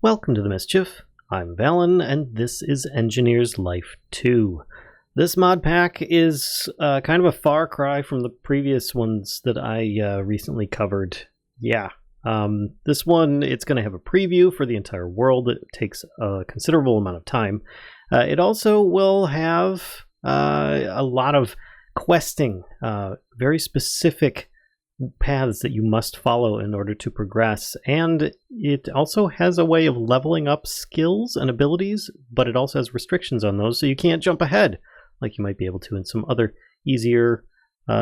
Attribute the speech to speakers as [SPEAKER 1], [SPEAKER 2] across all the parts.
[SPEAKER 1] Welcome to the Mischief. I'm Valen, and this is Engineer's Life 2. This mod pack is kind of a far cry from the previous ones that I recently covered. This one, it's going to have a preview for the entire world. It takes a considerable amount of time. It also will have a lot of questing, very specific paths that you must follow in order to progress, and it also has a way of leveling up skills and abilities, but it also has restrictions on those, so you can't jump ahead like you might be able to in some other easier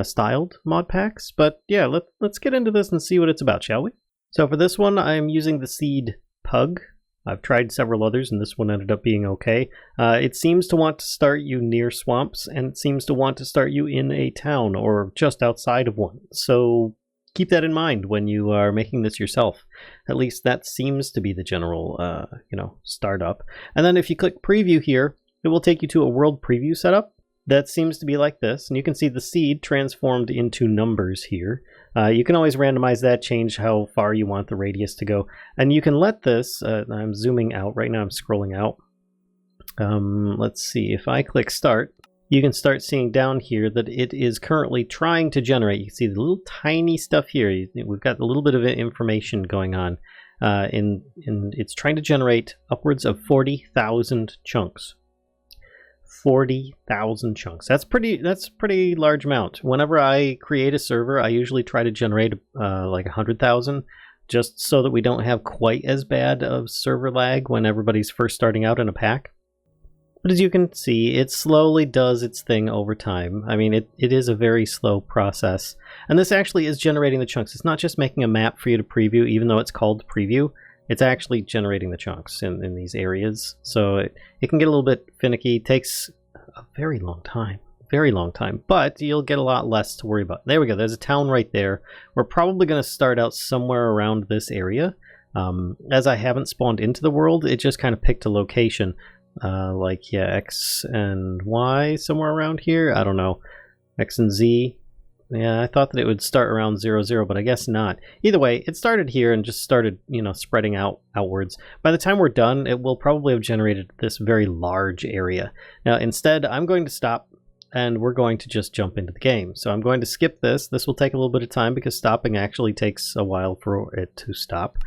[SPEAKER 1] styled mod packs. But yeah, let's get into this and see what it's about, shall we? So for this one, I'm using the seed pug. I've tried several others, and this one ended up being okay. It seems to want to start you near swamps, and it seems to want to start you in a town or just outside of one. So keep that in mind when you are making this yourself. At least that seems to be the general, startup. And then if you click preview here, it will take you to a world preview setup. That seems to be like this, and you can see the seed transformed into numbers here. You can always randomize that, change how far you want the radius to go, and you can let this, I'm zooming out right now, I'm scrolling out. Let's see, if I click start, you can start seeing down here that it is currently trying to generate. You can see the little tiny stuff here. We've got a little bit of information going on. It's trying to generate upwards of 40,000 chunks. 40,000 chunks. That's pretty large amount. Whenever I create a server, I usually try to generate like 100,000, just so that we don't have quite as bad of server lag when everybody's first starting out in a pack. But as you can see, it slowly does its thing over time. I mean, it is a very slow process. And this actually is generating the chunks. It's not just making a map for you to preview, even though it's called preview. It's actually generating the chunks in these areas. So it can get a little bit finicky. It takes a very long time. Very long time. But you'll get a lot less to worry about. There we go. There's a town right there. We're probably going to start out somewhere around this area. As I haven't spawned into the world, it just kind of picked a location. X and Y, somewhere around here. I don't know. X and Z. Yeah, I thought that it would start around 0, 0, but I guess not. Either way, it started here and just started, spreading outwards. By the time we're done, it will probably have generated this very large area. Now, instead, I'm going to stop, and we're going to just jump into the game. So I'm going to skip this. This will take a little bit of time because stopping actually takes a while for it to stop.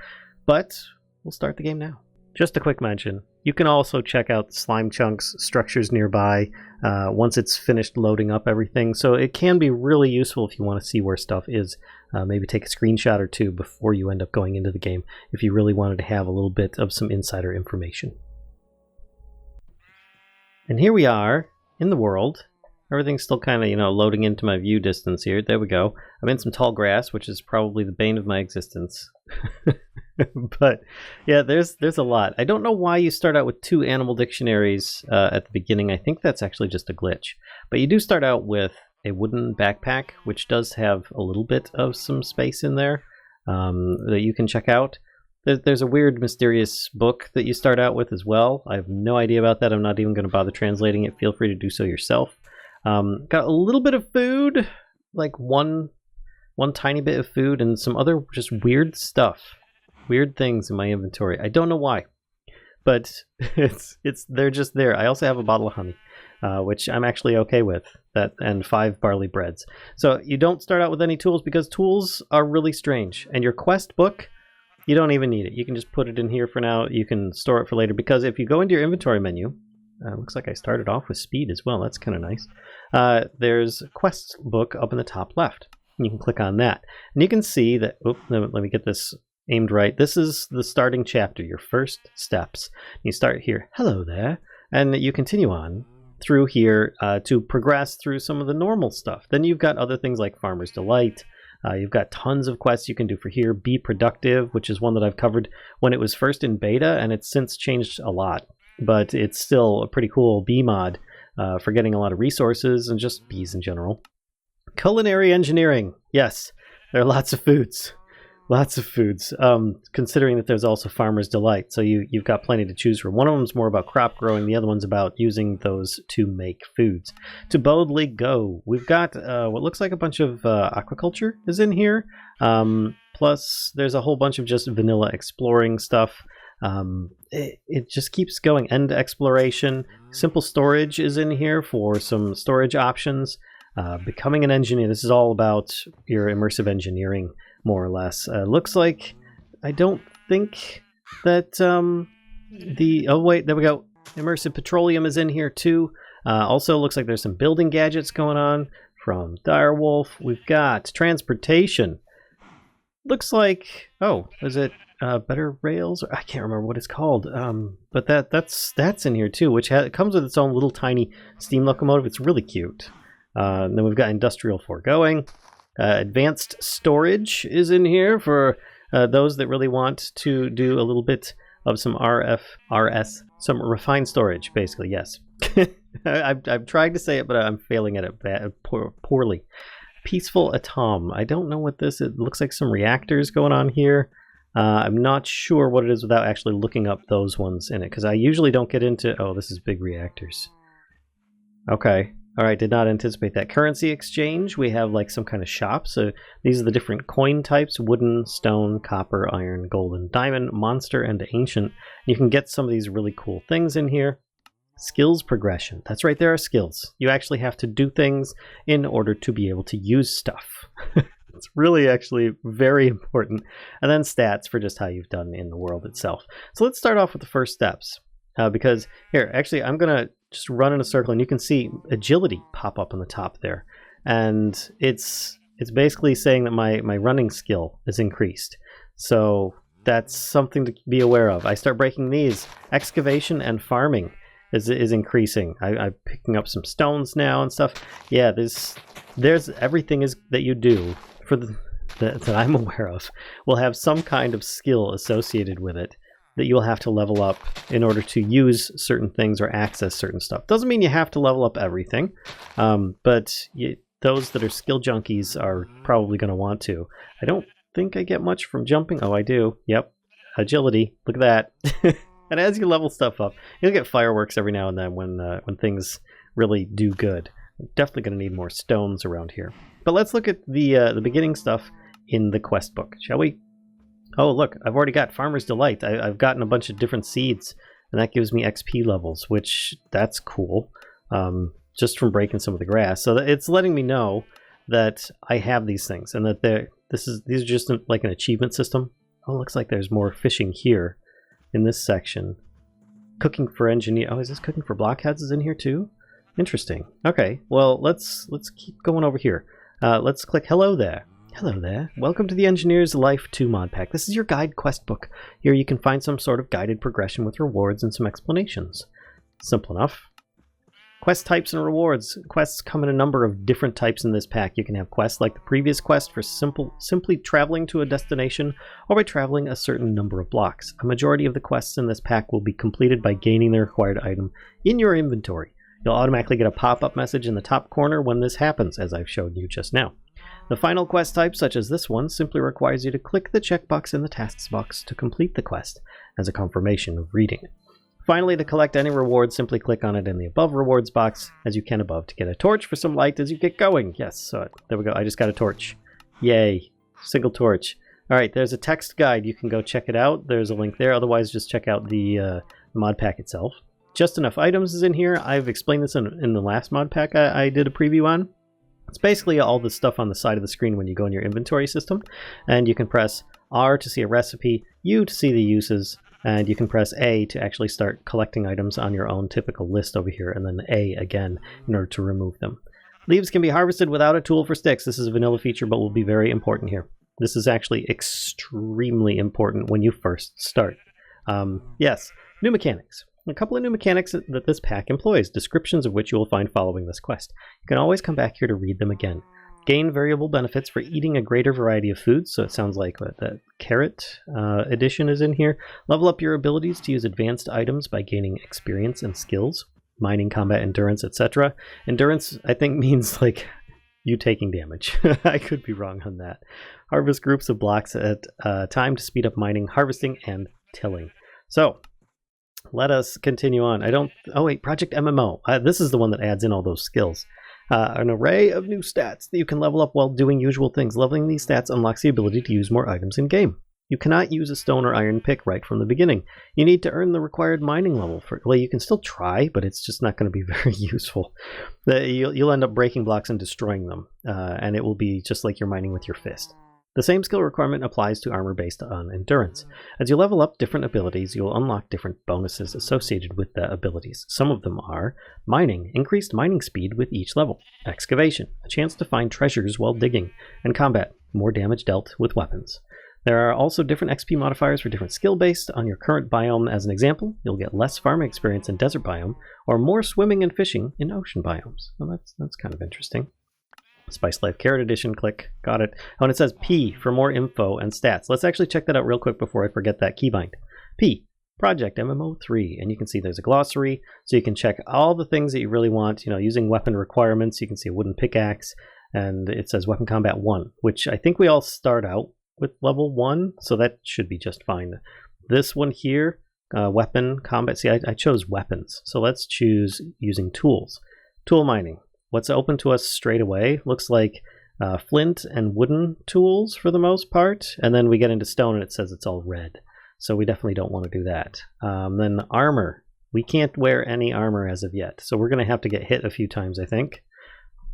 [SPEAKER 1] But we'll start the game now. Just a quick mention, you can also check out slime chunks, structures nearby, once it's finished loading up everything. So it can be really useful if you want to see where stuff is. Maybe take a screenshot or two before you end up going into the game, if you really wanted to have a little bit of some insider information. And here we are in the world. Everything's still kind of, loading into my view distance here. There we go. I'm in some tall grass, which is probably the bane of my existence. But yeah, there's a lot. I don't know why you start out with 2 animal dictionaries at the beginning. I think that's actually just a glitch. But you do start out with a wooden backpack, which does have a little bit of some space in there that you can check out. There's a weird, mysterious book that you start out with as well. I have no idea about that. I'm not even going to bother translating it. Feel free to do so yourself. Got a little bit of food, like one tiny bit of food, and some other just weird stuff, weird things in my inventory. I don't know why, but they're just there. I also have a bottle of honey, which I'm actually okay with, that, and 5 barley breads. So you don't start out with any tools because tools are really strange, and your quest book, you don't even need it. You can just put it in here for now. You can store it for later, because if you go into your inventory menu, looks like I started off with speed as well. That's kind of nice. There's a quest book up in the top left. You can click on that. And you can see that, let me get this aimed right. This is the starting chapter, your first steps. You start here, hello there, and you continue on through here to progress through some of the normal stuff. Then you've got other things like Farmer's Delight. You've got tons of quests you can do for here. Be Productive, which is one that I've covered when it was first in beta, and it's since changed a lot. But it's still a pretty cool bee mod for getting a lot of resources and just bees in general. Culinary engineering. Yes, there are lots of foods. Lots of foods, considering that there's also Farmer's Delight. So you've got plenty to choose from. One of them's more about crop growing. The other one's about using those to make foods. To boldly go. We've got what looks like a bunch of aquaculture is in here. Plus, there's a whole bunch of just vanilla exploring stuff. It just keeps going. End exploration. Simple storage is in here for some storage options. Becoming an engineer. This is all about your immersive engineering, more or less. Looks like I don't think that oh wait, there we go. Immersive petroleum is in here too. Also looks like there's some building gadgets going on from Direwolf. We've got transportation. Looks like, oh, is it Better Rails? I can't remember what it's called. But that's in here too, which it comes with its own little tiny steam locomotive. It's really cute. And then we've got industrial foregoing. Advanced storage is in here for those that really want to do a little bit of some RS, some refined storage, basically, yes. I've tried to say it, but I'm failing at it poorly. Peaceful Atom. I don't know what this is. It looks like some reactors going on here. I'm not sure what it is without actually looking up those ones in it, because I usually don't get into... Oh, this is big reactors. Okay. All right, did not anticipate that. Currency exchange, we have like some kind of shop. So these are the different coin types: wooden, stone, copper, iron, gold, and diamond, monster, and ancient. You can get some of these really cool things in here. Skills progression. That's right, there are skills. You actually have to do things in order to be able to use stuff. It's really actually very important. And then stats for just how you've done in the world itself. So let's start off with the first steps. Because here, actually, I'm going to just run in a circle, and you can see agility pop up on the top there. And it's basically saying that my running skill is increased. So that's something to be aware of. I start breaking these. Excavation and farming is increasing. I'm picking up some stones now and stuff. Yeah, there's everything that you do for that I'm aware of will have some kind of skill associated with it that you'll have to level up in order to use certain things or access certain stuff. Doesn't mean you have to level up everything, but those that are skill junkies are probably going to want to. I don't think I get much from jumping. Oh, I do. Yep. Agility. Look at that. And as you level stuff up, you'll get fireworks every now and then when things really do good. Definitely going to need more stones around here. But let's look at the beginning stuff in the quest book, shall we? Oh, look, I've already got Farmer's Delight. I've gotten a bunch of different seeds, and that gives me XP levels, which that's cool, just from breaking some of the grass. So it's letting me know that I have these things, and that these are just like an achievement system. Oh, looks like there's more fishing here in this section. Cooking for engineer. Oh, is this cooking for blockheads is in here too? Interesting. Okay, well, let's keep going over here. Let's click hello there. Hello there. Welcome to the Engineer's Life 2 mod pack. This is your guide quest book. Here you can find some sort of guided progression with rewards and some explanations. Simple enough. Quest types and rewards. Quests come in a number of different types in this pack. You can have quests like the previous quest for simply traveling to a destination, or by traveling a certain number of blocks. A majority of the quests in this pack will be completed by gaining the required item in your inventory. You'll automatically get a pop-up message in the top corner when this happens, as I've showed you just now. The final quest type, such as this one, simply requires you to click the checkbox in the tasks box to complete the quest as a confirmation of reading it. Finally, to collect any reward, simply click on it in the above rewards box, as you can above, to get a torch for some light as you get going. Yes, so there we go. I just got a torch. Yay. Single torch. All right, there's a text guide. You can go check it out. There's a link there. Otherwise, just check out the mod pack itself. Just Enough Items is in here. I've explained this in the last mod pack I did a preview on. It's basically all the stuff on the side of the screen when you go in your inventory system, and you can press R to see a recipe, U to see the uses, and you can press A to actually start collecting items on your own typical list over here, and then A again in order to remove them. Leaves can be harvested without a tool for sticks. This is a vanilla feature, but will be very important here. This is actually extremely important when you first start. Yes, new mechanics. A couple of new mechanics that this pack employs, descriptions of which you will find following this quest. You can always come back here to read them again. Gain variable benefits for eating a greater variety of foods, so it sounds like the carrot edition is in here. Level up your abilities to use advanced items by gaining experience and skills, mining, combat, endurance, etc. Endurance, I think, means like you taking damage. I could be wrong on that. Harvest groups of blocks at a time to speed up mining, harvesting, and tilling. So, let us continue on. Oh wait, Project MMO. This is the one that adds in all those skills. An array of new stats that you can level up while doing usual things. Leveling these stats unlocks the ability to use more items in game. You cannot use a stone or iron pick right from the beginning. You need to earn the required mining level. Well, you can still try, but it's just not going to be very useful. You'll end up breaking blocks and destroying them, and it will be just like you're mining with your fist. The same skill requirement applies to armor based on endurance. As you level up different abilities, you'll unlock different bonuses associated with the abilities. Some of them are mining, increased mining speed with each level, excavation, a chance to find treasures while digging, and combat, more damage dealt with weapons. There are also different XP modifiers for different skill based on your current biome. As an example, you'll get less farming experience in desert biome, or more swimming and fishing in ocean biomes. Well, that's kind of interesting. Spice Life Carrot Edition, click, got it. Oh, and it says P for more info and stats. Let's actually check that out real quick before I forget that keybind. P, Project MMO3, and you can see there's a glossary, so you can check all the things that you really want, using weapon requirements. You can see a wooden pickaxe, and it says Weapon Combat 1, which I think we all start out with level 1, so that should be just fine. This one here, Weapon Combat, see, I chose weapons, so let's choose using tools. Tool mining. What's open to us straight away looks like flint and wooden tools for the most part, and then we get into stone and it says it's all red. So we definitely don't want to do that. Then armor. We can't wear any armor as of yet, so we're going to have to get hit a few times, I think.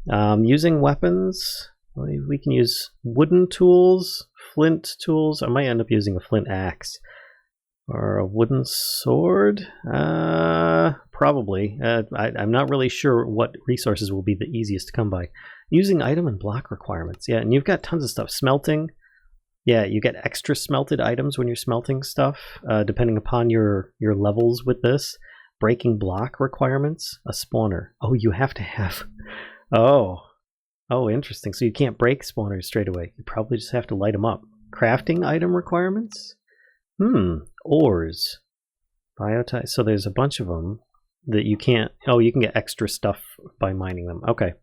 [SPEAKER 1] Using weapons, we can use wooden tools, flint tools. I might end up using a flint axe. Or a wooden sword? Probably. I'm not really sure what resources will be the easiest to come by. Using item and block requirements. Yeah, and you've got tons of stuff. Smelting. Yeah, you get extra smelted items when you're smelting stuff, depending upon your levels with this. Breaking block requirements. A spawner. Oh, you have to have... Oh, interesting. So you can't break spawners straight away. You probably just have to light them up. Crafting item requirements? Ores. Biotype. So there's a bunch of them that you can't... Oh, you can get extra stuff by mining them. Okay.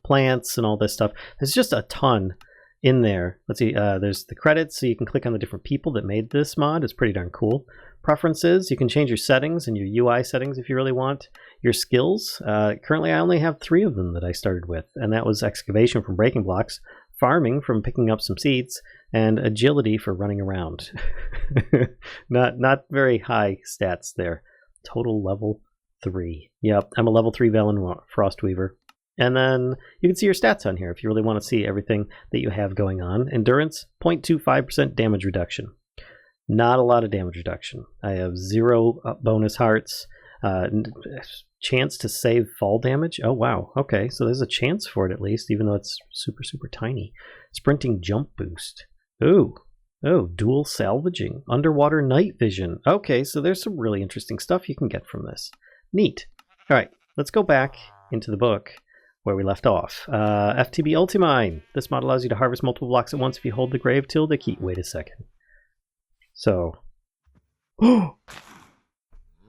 [SPEAKER 1] Plants and all this stuff. There's just a ton in there. Let's see. There's the credits, so you can click on the different people that made this mod. It's pretty darn cool. Preferences. You can change your settings and your UI settings if you really want. Your skills. Currently, I only have 3 of them that I started with, and that was excavation from breaking blocks, farming from picking up some seeds, and agility for running around. not very high stats there. Total level 3. Yep, I'm a level 3 Velen Frostweaver. And then you can see your stats on here if you really want to see everything that you have going on. Endurance, 0.25% damage reduction. Not a lot of damage reduction. I have 0 bonus hearts. Chance to save fall damage. Oh, wow. Okay, so there's a chance for it at least, even though it's super, super tiny. Sprinting jump boost. Ooh. Oh, dual salvaging. Underwater night vision. Okay, so there's some really interesting stuff you can get from this. Neat. All right, let's go back into the book where we left off. FTB Ultimine. This mod allows you to harvest multiple blocks at once if you hold the grave tilde key. Wait a second. So...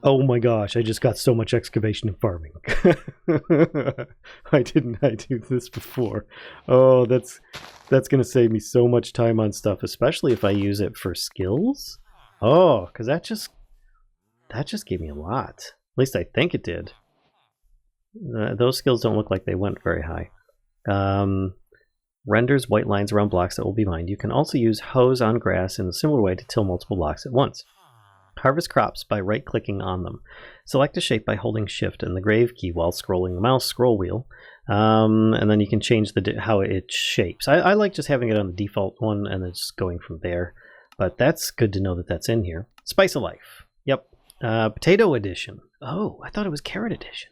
[SPEAKER 1] Oh my gosh, I just got so much excavation and farming. Why didn't I do this before? Oh, that's going to save me so much time on stuff, especially if I use it for skills. Oh, because that just gave me a lot. At least I think it did. Those skills don't look like they went very high. Renders white lines around blocks that will be mined. You can also use hose on grass in a similar way to till multiple blocks at once. Harvest crops by right-clicking on them. Select a shape by holding Shift and the grave key while scrolling the mouse scroll wheel. And then you can change how it shapes. I like just having it on the default one and then just going from there. But that's good to know that that's in here. Spice of Life. Yep. Potato Edition. Oh, I thought it was Carrot Edition.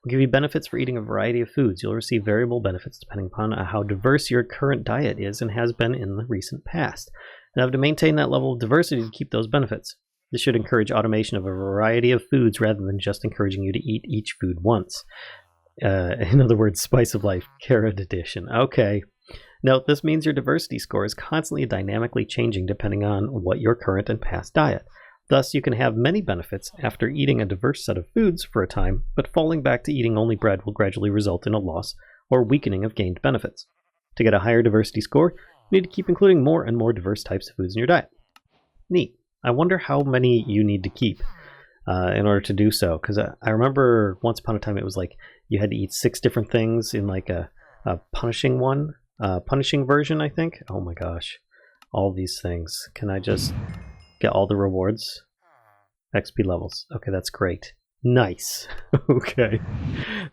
[SPEAKER 1] Will give you benefits for eating a variety of foods. You'll receive variable benefits depending upon how diverse your current diet is and has been in the recent past. And have to maintain that level of diversity to keep those benefits. This should encourage automation of a variety of foods rather than just encouraging you to eat each food once. In other words, Spice of Life, Carrot Edition. Okay. Note, this means your diversity score is constantly dynamically changing depending on what your current and past diet. Thus, you can have many benefits after eating a diverse set of foods for a time, but falling back to eating only bread will gradually result in a loss or weakening of gained benefits. To get a higher diversity score, you need to keep including more and more diverse types of foods in your diet. Neat. I wonder how many you need to keep in order to do so, because I remember once upon a time it was like you had to eat 6 different things in like a punishing version, I think. Oh my gosh. all these things? Can I just get all the rewards? XP levels. Okay, that's great. Nice. Okay.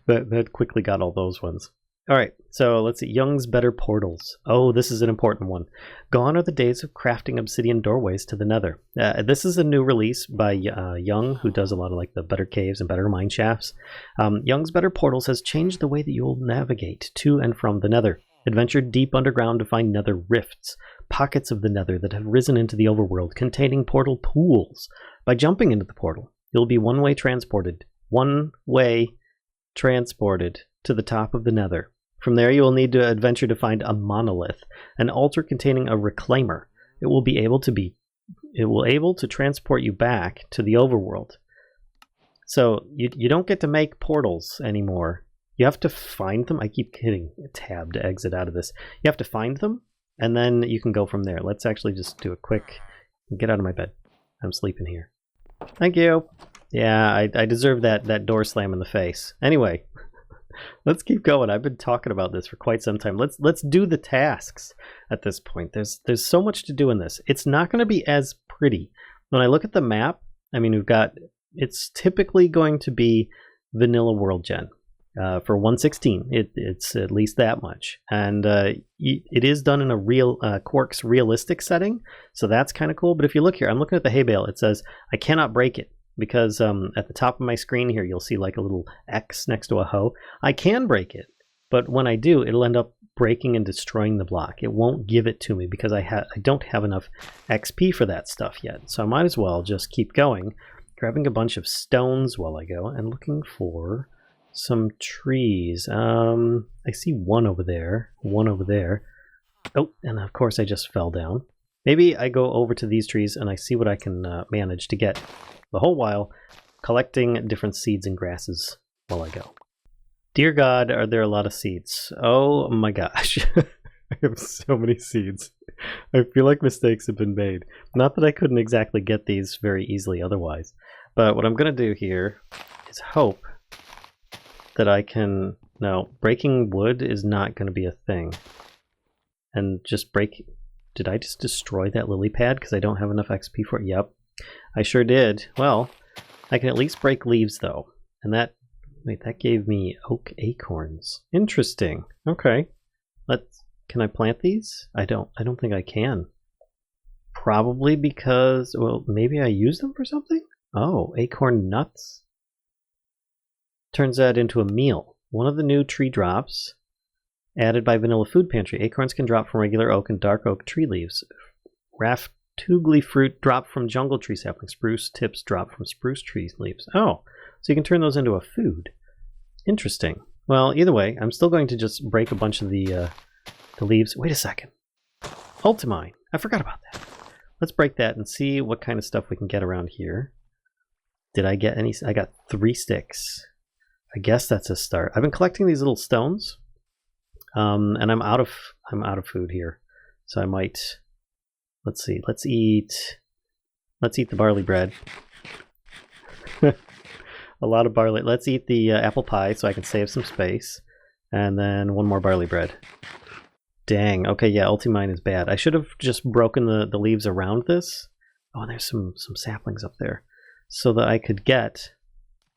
[SPEAKER 1] That quickly got all those ones. Alright, so let's see. Young's Better Portals. Oh, this is an important one. Gone are the days of crafting obsidian doorways to the nether. This is a new release by Young, who does a lot of like the better caves and better mine shafts. Young's Better Portals has changed the way that you'll navigate to and from the nether. Adventure deep underground to find nether rifts, pockets of the nether that have risen into the overworld, containing portal pools. By jumping into the portal, you'll be one-way transported to the top of the nether. From there, you will need to adventure to find a monolith, an altar containing a reclaimer. It will able to transport you back to the overworld. So you don't get to make portals anymore. You have to find them. I keep hitting tab to exit out of this. You have to find them, and then you can go from there. Let's actually just do a quick get out of my bed. I'm sleeping here. Thank you. Yeah, I deserve that door slam in the face. Anyway, let's keep going. I've been talking about this for quite some time. Let's do the tasks at this point. There's so much to do in this. It's not going to be as pretty. When I look at the map, I mean, it's typically going to be vanilla world gen. For 1.16, it's at least that much. And it is done in a real Quark's realistic setting, so that's kind of cool. But if you look here, I'm looking at the hay bale. It says, I cannot break it. Because at the top of my screen here, you'll see like a little X next to a hoe. I can break it, but when I do, it'll end up breaking and destroying the block. It won't give it to me because I don't have enough XP for that stuff yet. So I might as well just keep going, grabbing a bunch of stones while I go, and looking for some trees. I see one over there. Oh, and of course I just fell down. Maybe I go over to these trees and I see what I can manage to get. The whole while collecting different seeds and grasses while I go. Dear God, are there a lot of seeds? Oh my gosh. I have so many seeds. I feel like mistakes have been made. Not that I couldn't exactly get these very easily otherwise. But what I'm going to do here is hope that I can... No, breaking wood is not going to be a thing. And just break... Did I just destroy that lily pad because I don't have enough XP for it? Yep. I sure did. Well, I can at least break leaves though. And that gave me oak acorns. Interesting. Okay. Can I plant these? I don't think I can. Probably because, well, maybe I use them for something? Oh, acorn nuts. Turns that into a meal. One of the new tree drops added by Vanilla Food Pantry. Acorns can drop from regular oak and dark oak tree leaves. Raftugly fruit drop from jungle tree saplings. Spruce tips drop from spruce tree leaves. Oh, so you can turn those into a food. Interesting. Well, either way, I'm still going to just break a bunch of the leaves. Wait a second. Ultimine. I forgot about that. Let's break that and see what kind of stuff we can get around here. Did I get any? I got 3 sticks. I guess that's a start. I've been collecting these little stones, and I'm out of food here, so I might. Let's see. Let's eat the barley bread. A lot of barley. Let's eat the apple pie so I can save some space, and then 1 more barley bread. Dang. Okay, yeah, Ultimine is bad. I should have just broken the leaves around this. Oh, and there's some saplings up there, so that I could get.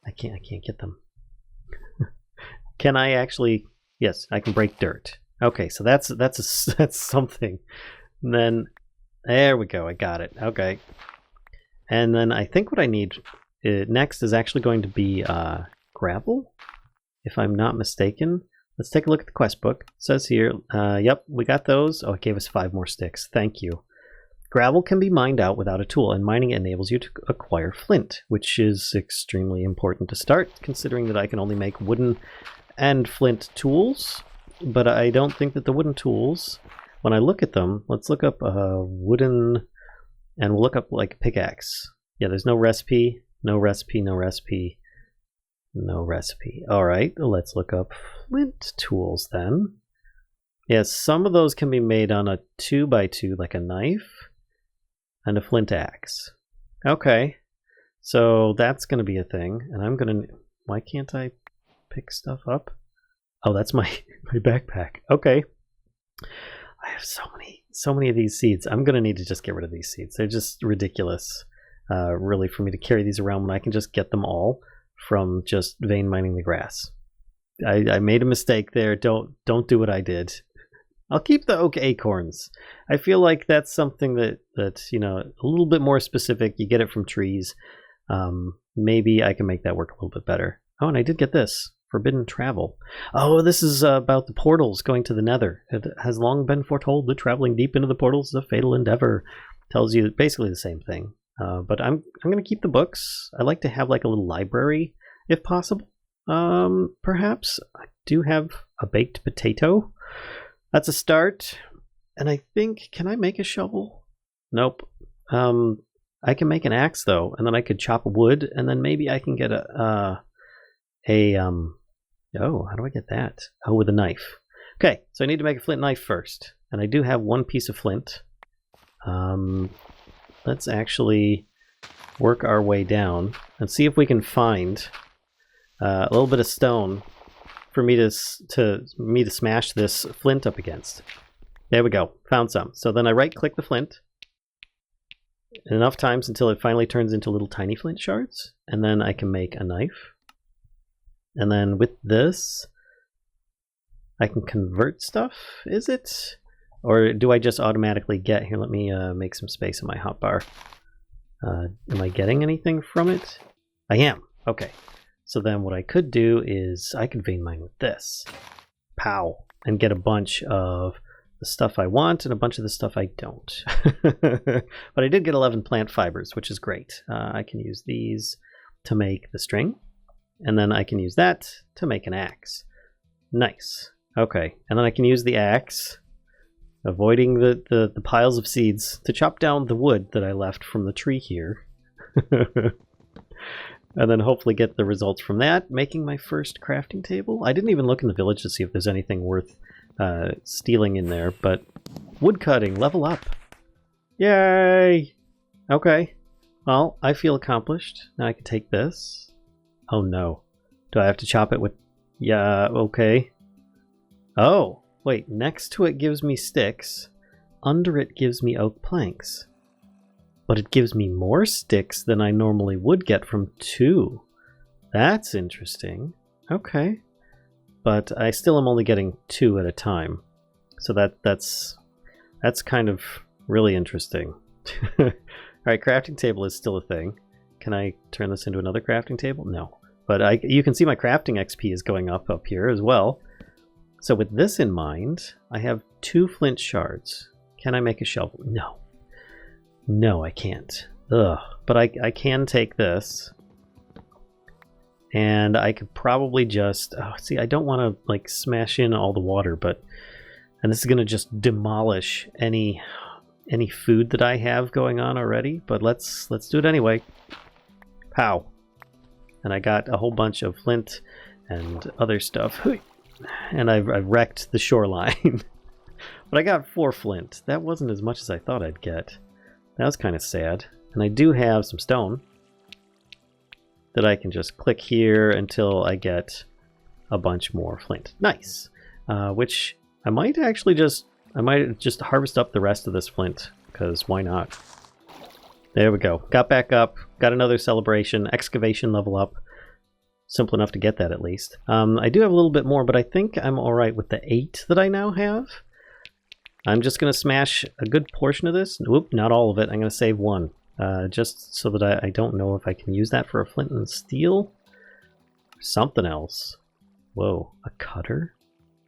[SPEAKER 1] I can't get them. Can I actually? Yes, I can break dirt. Okay, so that's something. And then there we go. I got it. Okay. And then I think what I need next is actually going to be gravel, if I'm not mistaken. Let's take a look at the quest book. It says here, yep, we got those. Oh, it gave us 5 more sticks. Thank you. Gravel can be mined out without a tool, and mining enables you to acquire flint, which is extremely important to start, considering that I can only make wooden and flint tools. But I don't think that the wooden tools, when I look at them, let's look up wooden, and we'll look up like pickaxe. Yeah, there's no recipe, no recipe, no recipe. No recipe. Alright, let's look up flint tools then. Yes, some of those can be made on a 2x2, like a knife, and a flint axe. Okay, so that's going to be a thing, and I'm going to... Why can't I pick stuff up? Oh, that's my backpack. Okay. I have so many of these seeds. I'm going to need to just get rid of these seeds. They're just ridiculous, really, for me to carry these around when I can just get them all from just vein mining the grass. I made a mistake there. Don't do what I did. I'll keep the oak acorns. I feel like that's something that's you know, a little bit more specific. You get it from trees. Maybe I can make that work a little bit better. Oh, and I did get this. Forbidden travel. Oh, this is about the portals going to the nether. It has long been foretold that traveling deep into the portals is a fatal endeavor. Tells you basically the same thing. But I'm going to keep the books. I like to have like a little library if possible. Perhaps. I do have a baked potato. That's a start. And I think, can I make a shovel? Nope. I can make an axe though, and then I could chop wood, and then maybe I can get oh, how do I get that? Oh, with a knife. Okay, so I need to make a flint knife first, and I do have one piece of flint. Let's actually work our way down and see if we can find a little bit of stone for me to smash this flint up against. There we go, found some. So then I right-click the flint enough times until it finally turns into little tiny flint shards, and then I can make a knife. And then with this, I can convert stuff, is it? Or do I just automatically get, here, let me make some space in my hotbar. Am I getting anything from it? I am, okay. So then what I could do is, I could vein mine with this. Pow! And get a bunch of the stuff I want and a bunch of the stuff I don't. But I did get 11 plant fibers, which is great. I can use these to make the string. And then I can use that to make an axe. Nice. Okay. And then I can use the axe, avoiding the piles of seeds, to chop down the wood that I left from the tree here. And then hopefully get the results from that, making my first crafting table. I didn't even look in the village to see if there's anything worth stealing in there, but woodcutting, level up. Yay! Okay. Well, I feel accomplished. Now I can take this. Oh no. Do I have to chop it with... Yeah, okay. Oh, wait. Next to it gives me sticks. Under it gives me oak planks. But it gives me more sticks than I normally would get from 2. That's interesting. Okay. But I still am only getting 2 at a time. So that's kind of really interesting. Alright, crafting table is still a thing. Can I turn this into another crafting table? No. But you can see my crafting XP is going up here as well. So with this in mind, I have 2 flint shards. Can I make a shovel? No. No, I can't. Ugh. But I can take this. And I could probably just... Oh, see, I don't want to like smash in all the water, but... And this is going to just demolish any food that I have going on already. But let's do it anyway. Pow. And I got a whole bunch of flint and other stuff. And I've wrecked the shoreline. But I got 4 flint. That wasn't as much as I thought I'd get. That was kind of sad. And I do have some stone that I can just click here until I get a bunch more flint. Nice. Which I might actually just harvest up the rest of this flint, because why not? There we go. Got back up. Got another celebration. Excavation level up. Simple enough to get that at least. I do have a little bit more, but I think I'm alright with the 8 that I now have. I'm just going to smash a good portion of this. Whoop, not all of it. I'm going to save 1. Just so that I don't know if I can use that for a flint and steel. Or something else. Whoa, a cutter?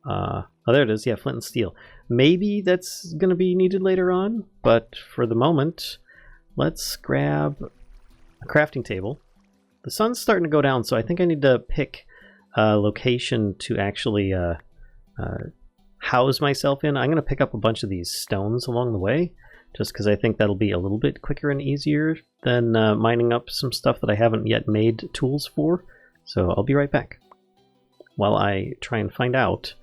[SPEAKER 1] Oh, there it is. Yeah, flint and steel. Maybe that's going to be needed later on, but for the moment, let's grab a crafting table. The sun's starting to go down, so I think I need to pick a location to actually house myself in. I'm going to pick up a bunch of these stones along the way, just because I think that'll be a little bit quicker and easier than mining up some stuff that I haven't yet made tools for. So I'll be right back while I try and find out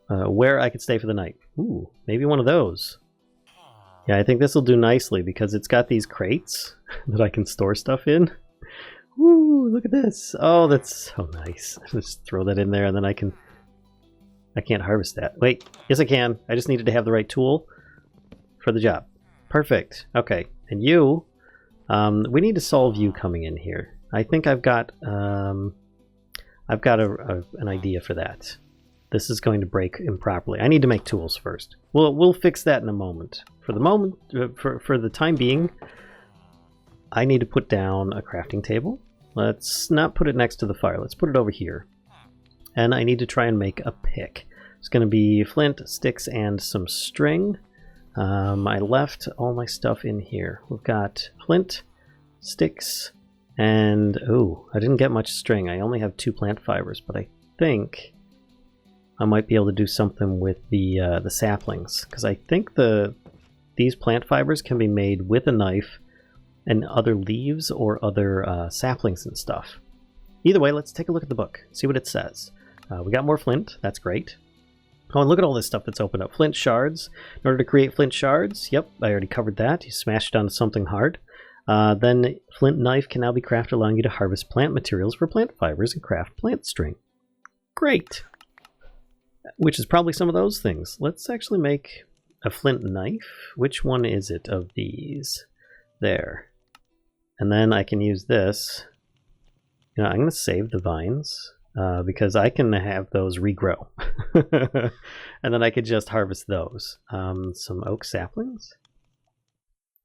[SPEAKER 1] where I could stay for the night. Ooh, maybe one of those. Yeah, I think this will do nicely because it's got these crates that I can store stuff in. Woo, look at this. Oh, that's so nice. Just throw that in there and then I can't harvest that. Wait, yes I can. I just needed to have the right tool. for the job. Perfect. Okay, and you, we need to solve you coming in here. I think I've got an idea for that. This is going to break improperly. I need to make tools first. We'll fix that in a moment. For the moment, for the time being, I need to put down a crafting table. Let's not put it next to the fire. Let's put it over here. And I need to try and make a pick. It's going to be flint, sticks, and some string. I left all my stuff in here. We've got flint, sticks, and oh, I didn't get much string. I only have 2 plant fibers, but I think I might be able to do something with the saplings, because I think these plant fibers can be made with a knife and other leaves or other saplings and stuff. Either way, let's take a look at the book, see what it says. We got more flint, that's great. Oh, and look at all this stuff that's opened up. Flint shards. In order to create flint shards, yep, I already covered that. You smash it onto something hard. Then flint knife can now be crafted, allowing you to harvest plant materials for plant fibers and craft plant string. Great! Which is probably some of those things. Let's actually make a flint knife. Which one is it of these? There. And then I can use this. You know, I'm going to save the vines. Because I can have those regrow. And then I could just harvest those. Some oak saplings.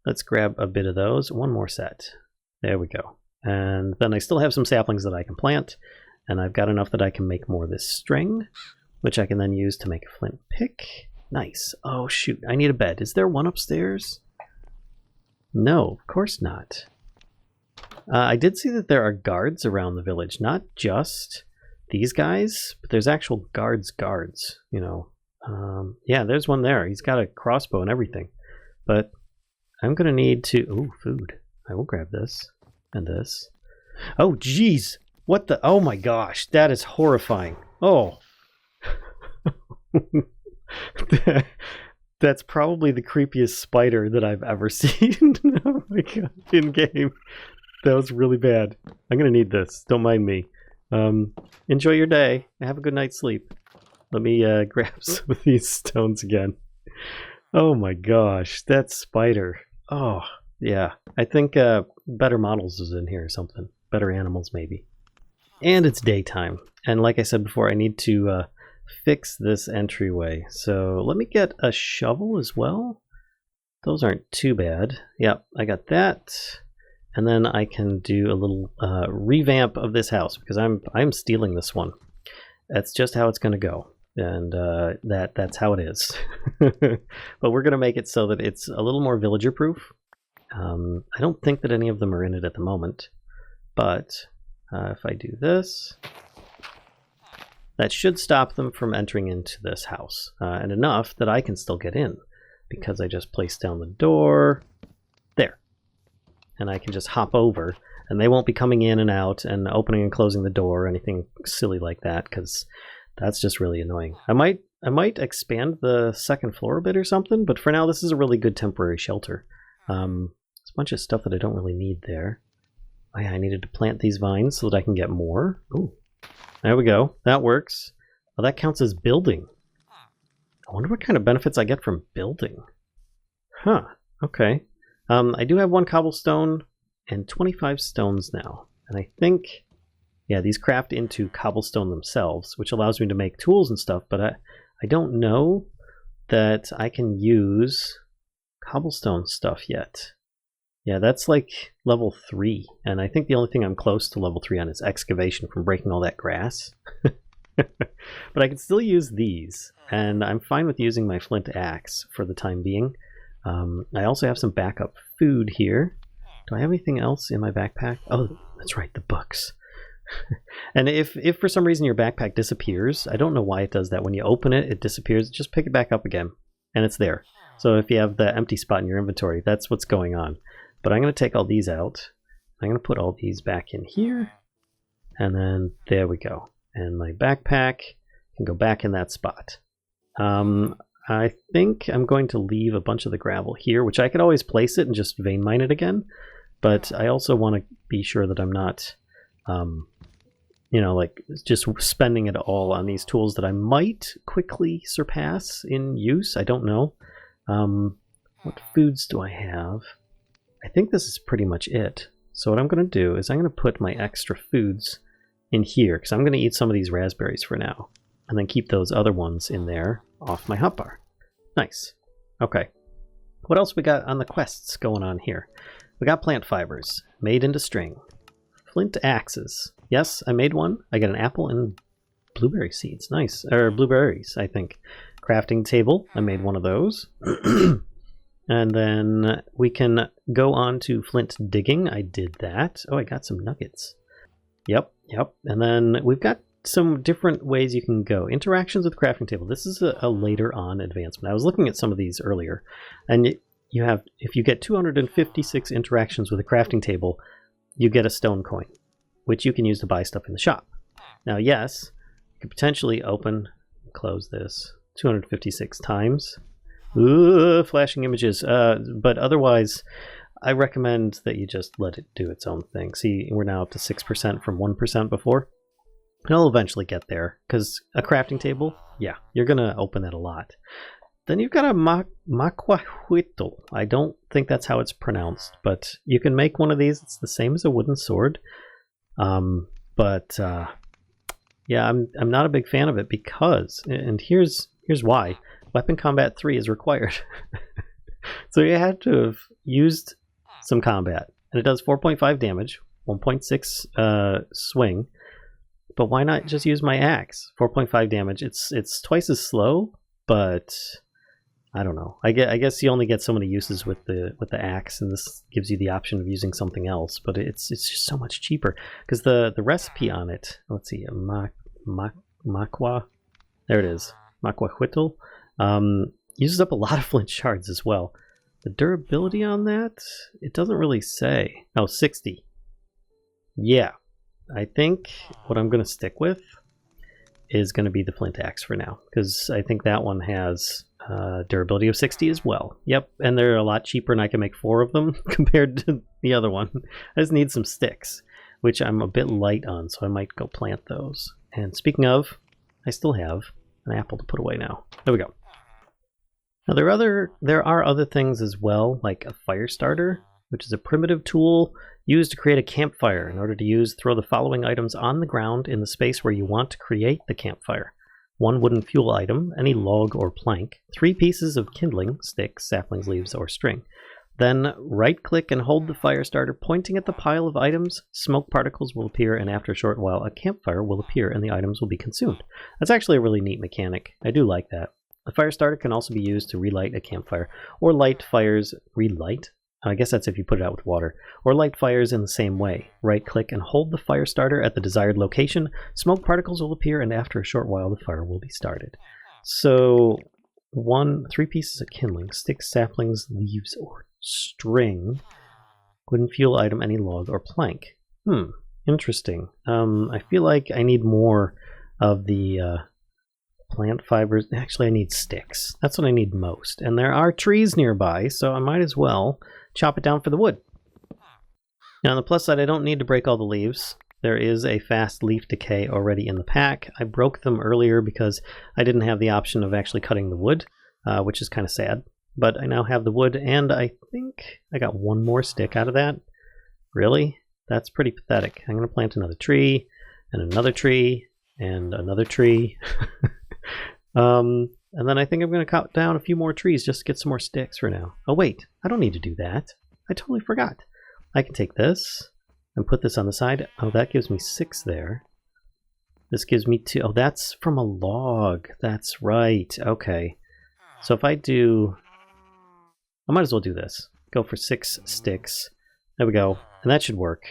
[SPEAKER 1] Let's grab a bit of those. One more set. There we go. And then I still have some saplings that I can plant. And I've got enough that I can make more of this string, which I can then use to make a flint pick. Nice. Oh shoot, I need a bed. Is there one upstairs? No, of course not. I did see that there are guards around the village, not just these guys, but there's actual guards, you know. Yeah, there's one there. He's got a crossbow and everything. But I'm going to need to... Ooh, food. I will grab this and this. Oh, jeez. What the... Oh, my gosh. That is horrifying. Oh. That's probably the creepiest spider that I've ever seen. Oh, my God. In game. That was really bad. I'm going to need this. Don't mind me. Enjoy your day. Have a good night's sleep. Let me grab some of these stones again. Oh my gosh, that spider. Oh, yeah. I think better models is in here or something. Better animals, maybe. And it's daytime. And like I said before, I need to fix this entryway. So let me get a shovel as well. Those aren't too bad. Yep, I got that. And then I can do a little revamp of this house, because I'm stealing this one. That's just how it's going to go, and that's how it is. But we're going to make it so that it's a little more villager-proof. I don't think that any of them are in it at the moment, but if I do this, that should stop them from entering into this house, and enough that I can still get in, because I just placed down the door. There. And I can just hop over, and they won't be coming in and out and opening and closing the door or anything silly like that, because that's just really annoying. I might expand the second floor a bit or something, but for now this is a really good temporary shelter. There's a bunch of stuff that I don't really need there. Oh yeah, I needed to plant these vines so that I can get more. Ooh, there we go. That works. Well, that counts as building. I wonder what kind of benefits I get from building. Huh, okay. I do have 1 cobblestone and 25 stones now. And I think, yeah, these craft into cobblestone themselves, which allows me to make tools and stuff, but I don't know that I can use cobblestone stuff yet. Yeah, that's like level 3, and I think the only thing I'm close to level 3 on is excavation from breaking all that grass. But I can still use these, and I'm fine with using my flint axe for the time being. I also have some backup food here. Do I have anything else in my backpack? Oh, that's right, the books. And if for some reason your backpack disappears, I don't know why it does that. When you open it, it disappears. Just pick it back up again, and it's there. So if you have the empty spot in your inventory, that's what's going on. But I'm going to take all these out. I'm going to put all these back in here. And then there we go. And my backpack can go back in that spot. I think I'm going to leave a bunch of the gravel here, which I could always place it and just vein mine it again. But I also want to be sure that I'm not, you know, like just spending it all on these tools that I might quickly surpass in use. I don't know. What foods do I have? I think this is pretty much it. So what I'm going to do is I'm going to put my extra foods in here, because I'm going to eat some of these raspberries for now, and then keep those other ones in there off my hotbar. Nice. Okay. What else we got on the quests going on here? We got plant fibers, made into string. Flint axes. Yes, I made one. I got an apple and blueberry seeds. Nice. Or blueberries, I think. Crafting table. I made one of those. And then we can go on to flint digging. I did that. Oh, I got some nuggets. Yep. And then we've got some different ways you can go. Interactions with crafting table. This is a later on advancement. I was looking at some of these earlier. And you have, if you get 256 interactions with a crafting table, you get a stone coin, which you can use to buy stuff in the shop. Now, yes, you could potentially open and close this 256 times. Ooh, flashing images. But otherwise, I recommend that you just let it do its own thing. See, we're now up to 6% from 1% before. And I'll eventually get there, because a crafting table, yeah, you're going to open that a lot. Then you've got a maquahuitl. I don't think that's how it's pronounced, but you can make one of these. It's the same as a wooden sword. Yeah, I'm not a big fan of it because, and here's why. Weapon Combat 3 is required. So you had to have used some combat. And it does 4.5 damage, 1.6 swing. But why not just use my axe? 4.5 damage. It's twice as slow, but I don't know. I guess you only get so many uses with the axe, and this gives you the option of using something else. But it's just so much cheaper because the recipe on it. Let's see, Makwa. There it is, Maquahuitl. Uses up a lot of flint shards as well. The durability on that, it doesn't really say. Oh, 60. Yeah, I think what I'm going to stick with is going to be the flint axe for now, because I think that one has durability of 60 as well. Yep, and they're a lot cheaper, and I can make 4 of them compared to the other one. I just need some sticks, which I'm a bit light on, so I might go plant those. And speaking of, I still have an apple to put away now. There we go. Now there are other things as well, like a fire starter, which is a primitive tool used to create a campfire. In order to use, throw the following items on the ground in the space where you want to create the campfire. 1 wooden fuel item, any log or plank, 3 pieces of kindling, sticks, saplings, leaves, or string. Then right-click and hold the fire starter pointing at the pile of items. Smoke particles will appear, and after a short while, a campfire will appear and the items will be consumed. That's actually a really neat mechanic. I do like that. The fire starter can also be used to relight a campfire, or light fires. Relight? I guess that's if you put it out with water. Or light fires in the same way. Right-click and hold the fire starter at the desired location. Smoke particles will appear, and after a short while, the fire will be started. So, 3 pieces of kindling, sticks, saplings, leaves, or string. Wooden fuel item, any log or plank. Interesting. I feel like I need more of the plant fibers. Actually, I need sticks. That's what I need most. And there are trees nearby, so I might as well chop it down for the wood. Now, on the plus side, I don't need to break all the leaves. There is a fast leaf decay already in the pack. I broke them earlier because I didn't have the option of actually cutting the wood, which is kind of sad. But I now have the wood, and I think I got 1 more stick out of that. Really? That's pretty pathetic. I'm going to plant another tree, and another tree, and another tree. And then I think I'm going to cut down a few more trees just to get some more sticks for now. Oh wait, I don't need to do that. I totally forgot. I can take this and put this on the side. Oh, that gives me 6 there. This gives me 2. Oh, that's from a log. That's right. Okay. So if I do... I might as well do this. Go for 6 sticks. There we go. And that should work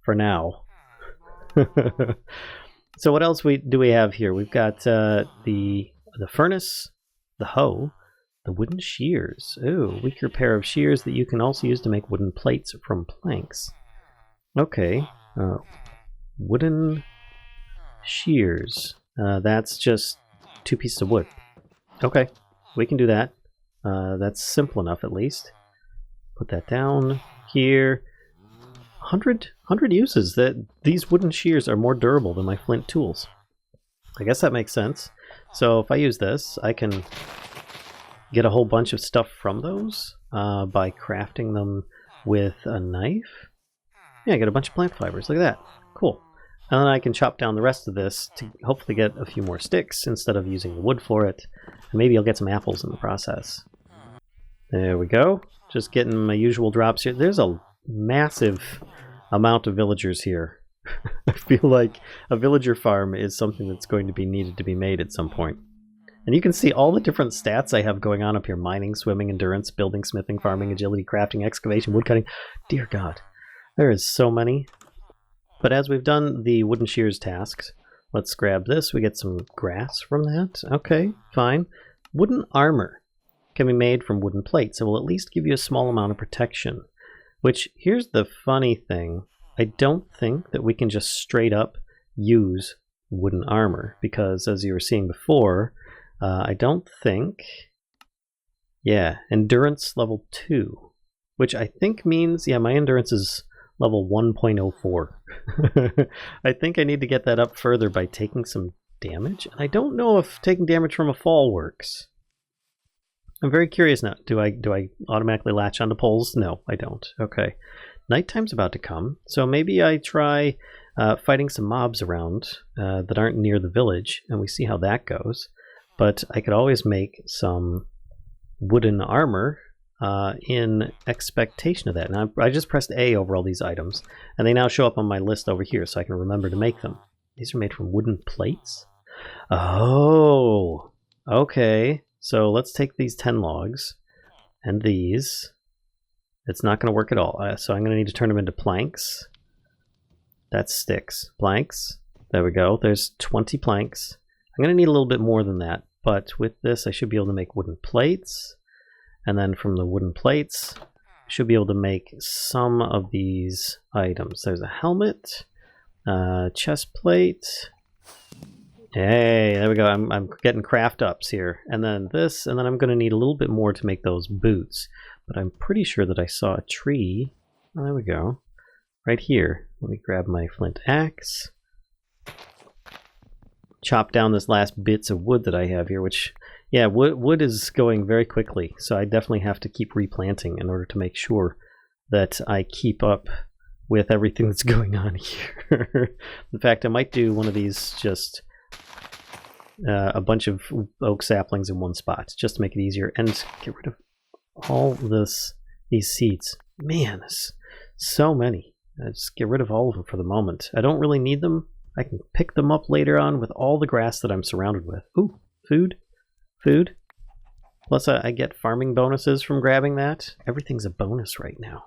[SPEAKER 1] for now. So what else do we have here? We've got the furnace, the hoe, the wooden shears. Ooh, weaker pair of shears that you can also use to make wooden plates from planks. Okay, wooden shears. That's just 2 pieces of wood. Okay, we can do that. That's simple enough at least. Put that down here. 100 uses. That these wooden shears are more durable than my flint tools. I guess that makes sense. So if I use this, I can get a whole bunch of stuff from those by crafting them with a knife. Yeah, I get a bunch of plant fibers. Look at that. Cool. And then I can chop down the rest of this to hopefully get a few more sticks instead of using wood for it. And maybe I'll get some apples in the process. There we go. Just getting my usual drops here. There's a massive amount of villagers here. I feel like a villager farm is something that's going to be needed to be made at some point. And you can see all the different stats I have going on up here. Mining, swimming, endurance, building, smithing, farming, agility, crafting, excavation, woodcutting. Dear God. There is so many. But as we've done the wooden shears tasks, let's grab this. We get some grass from that. Okay, fine. Wooden armor can be made from wooden plates. It will at least give you a small amount of protection. Which, here's the funny thing. I don't think that we can just straight up use wooden armor. Because, as you were seeing before, I don't think... Yeah, endurance level 2. Which I think means, yeah, my endurance is level 1.04. I think I need to get that up further by taking some damage. And I don't know if taking damage from a fall works. I'm very curious now. Do I automatically latch onto poles? No, I don't. Okay. Nighttime's about to come, so maybe I try fighting some mobs around that aren't near the village, and we see how that goes. But I could always make some wooden armor in expectation of that. And I just pressed A over all these items, and they now show up on my list over here, so I can remember to make them. These are made from wooden plates? Oh, okay. So let's take these 10 logs, and these. It's not going to work at all, so I'm going to need to turn them into planks. That's sticks. Planks. There we go. There's 20 planks. I'm going to need a little bit more than that, but with this I should be able to make wooden plates. And then from the wooden plates, I should be able to make some of these items. There's a helmet, chest plate. Hey, there we go. I'm getting craft ups here. And then this, and then I'm going to need a little bit more to make those boots. But I'm pretty sure that I saw a tree. Oh, there we go. Right here. Let me grab my flint axe. Chop down this last bits of wood that I have here, which... Yeah, wood is going very quickly, so I definitely have to keep replanting in order to make sure that I keep up with everything that's going on here. In fact, I might do one of these just a bunch of oak saplings in one spot, just to make it easier, and get rid of all these seeds. Man, there's so many. I just get rid of all of them for the moment. I don't really need them. I can pick them up later on with all the grass that I'm surrounded with. Ooh, food. Food. Plus I get farming bonuses from grabbing that. Everything's a bonus right now.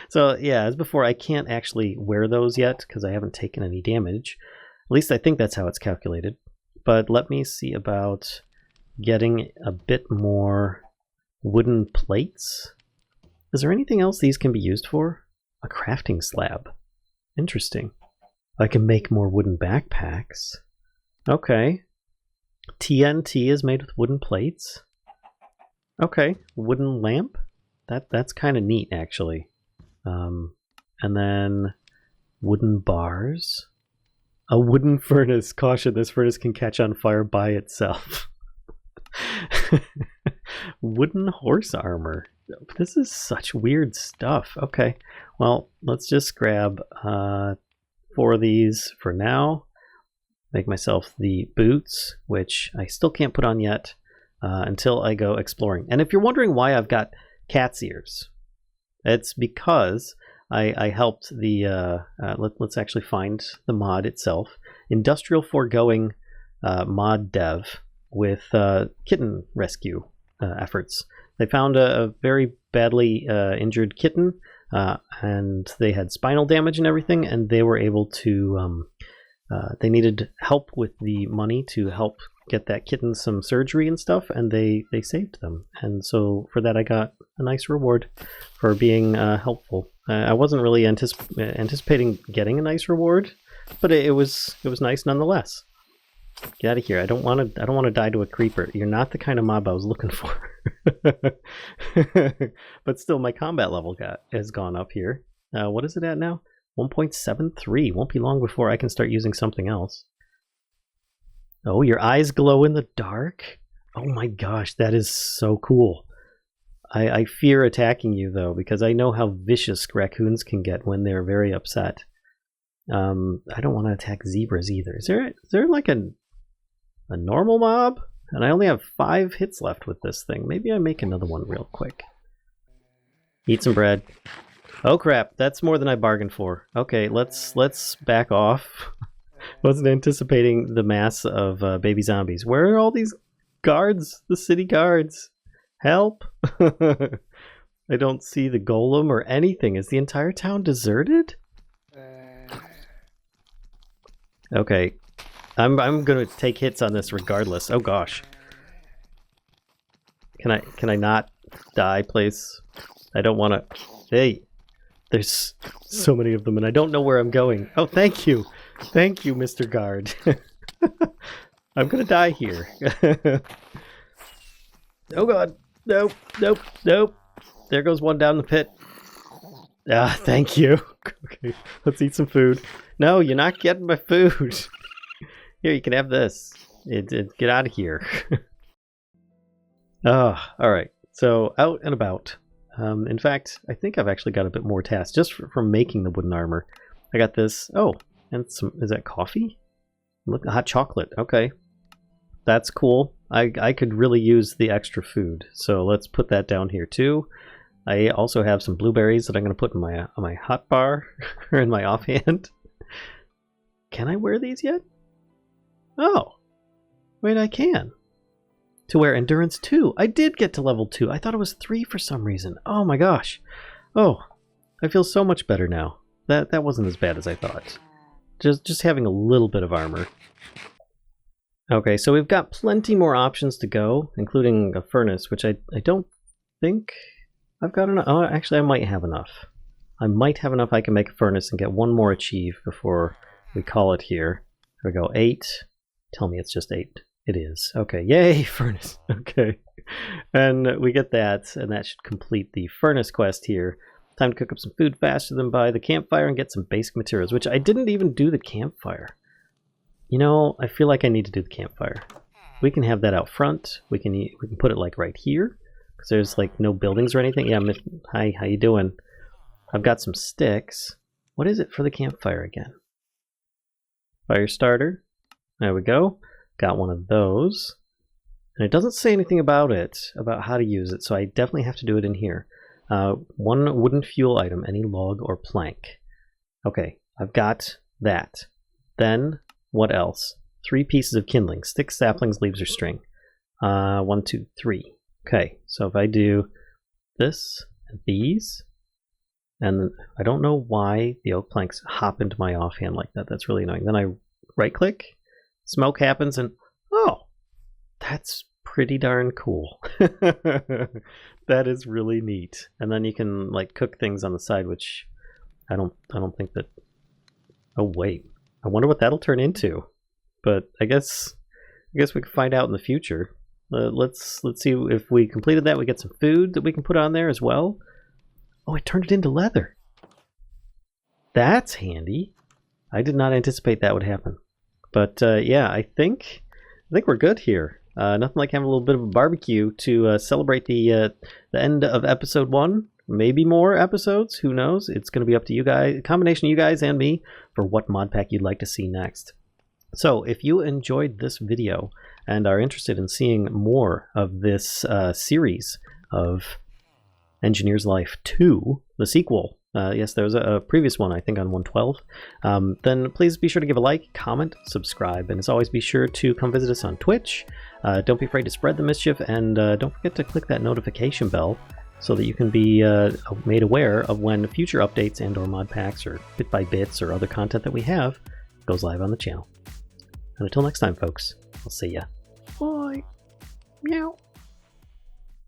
[SPEAKER 1] So yeah, as before, I can't actually wear those yet because I haven't taken any damage. At least I think that's how it's calculated. But let me see about getting a bit more wooden plates. Is there anything else these can be used for? A crafting slab. Interesting. I can make more wooden backpacks. Okay. TNT is made with wooden plates. Okay, wooden lamp. That's kind of neat, actually. And then wooden bars. A wooden furnace. Caution, this furnace can catch on fire by itself. Wooden horse armor. This is such weird stuff. Okay, well, let's just grab 4 of these for now. Make myself the boots, which I still can't put on yet until I go exploring. And if you're wondering why I've got cat's ears, it's because I helped the, let's actually find the mod itself, Industrial Foregoing mod dev with kitten rescue efforts. They found a very badly injured kitten, and they had spinal damage and everything, and they were able to... they needed help with the money to help get that kitten some surgery and stuff, and they saved them. And so for that I got a nice reward for being helpful. I wasn't really anticipating getting a nice reward, but it was nice nonetheless. Get out of here. I don't want to die to a creeper. You're not the kind of mob I was looking for. But still, my combat level has gone up here. What is it at now? 1.73. Won't be long before I can start using something else. Oh, your eyes glow in the dark? Oh my gosh, that is so cool. I fear attacking you though, because I know how vicious raccoons can get when they're very upset. I don't want to attack zebras either. Is there like a normal mob? And I only have 5 hits left with this thing. Maybe I make another one real quick. Eat some bread. Oh crap, that's more than I bargained for. Okay, let's back off. Wasn't anticipating the mass of baby zombies. Where are all these guards? The city guards. Help! I don't see the golem or anything. Is the entire town deserted? Okay. I'm gonna take hits on this regardless. Oh gosh. Can I not die, please? I don't wanna. Hey! There's so many of them and I don't know where I'm going. Oh, thank you! Thank you, Mr. Guard. I'm gonna die here. Oh god. Nope, nope, nope. There goes one down the pit. Ah, thank you. Okay, let's eat some food. No, you're not getting my food. Here, you can have this. Get out of here. Alright. So, out and about. In fact, I think I've actually got a bit more tasks just from making the wooden armor. I got this. Oh, and some, is that coffee? Look, hot chocolate. Okay. That's cool. I could really use the extra food, so let's put that down here too. I also have some blueberries that I'm going to put in my hot bar or in my offhand. Can I wear these yet? Oh, wait, I can. To wear endurance 2. I did get to level 2. I thought it was 3 for some reason. Oh my gosh. Oh, I feel so much better now. That wasn't as bad as I thought. Just having a little bit of armor. Okay, so we've got plenty more options to go, including a furnace, which I don't think I've got enough. Oh, actually, I might have enough. I might have enough I can make a furnace and get one more achieve before we call it here. Here we go, 8. Tell me it's just 8. It is. Okay, yay, furnace. Okay. And we get that, and that should complete the furnace quest here. Time to cook up some food faster than by the campfire and get some basic materials, which I didn't even do the campfire. You know, I feel like I need to do the campfire. We can have that out front. We can put it like right here, because there's like no buildings or anything. Yeah, hi, how you doing? I've got some sticks. What is it for the campfire again? Fire starter. There we go. Got one of those. And it doesn't say anything about it, about how to use it, so I definitely have to do it in here. One wooden fuel item, any log or plank. Okay, I've got that. Then, what else? 3 pieces of kindling. Sticks, saplings, leaves, or string. 1, 2, 3. Okay, so if I do this and these, and I don't know why the oak planks hop into my offhand like that. That's really annoying. Then I right-click, smoke happens, and oh, that's pretty darn cool. That is really neat. And then you can like cook things on the side, which I don't think that. Oh wait, I wonder what that'll turn into. But I guess we can find out in the future. Let's see if we completed that. We get some food that we can put on there as well. Oh, it turned it into leather. That's handy. I did not anticipate that would happen. But yeah, I think we're good here. Nothing like having a little bit of a barbecue to celebrate the end of episode 1. Maybe more episodes. Who knows? It's going to be up to you guys, a combination of you guys and me, for what mod pack you'd like to see next. So if you enjoyed this video and are interested in seeing more of this series of Engineer's Life 2, the sequel, yes, there was a previous one, I think, on 112, then please be sure to give a like, comment, subscribe, and as always, be sure to come visit us on Twitch. Don't be afraid to spread the mischief, and don't forget to click that notification bell so that you can be made aware of when future updates and or mod packs or bit by bits or other content that we have goes live on the channel. And until next time, folks, I'll see ya. Bye. Meow.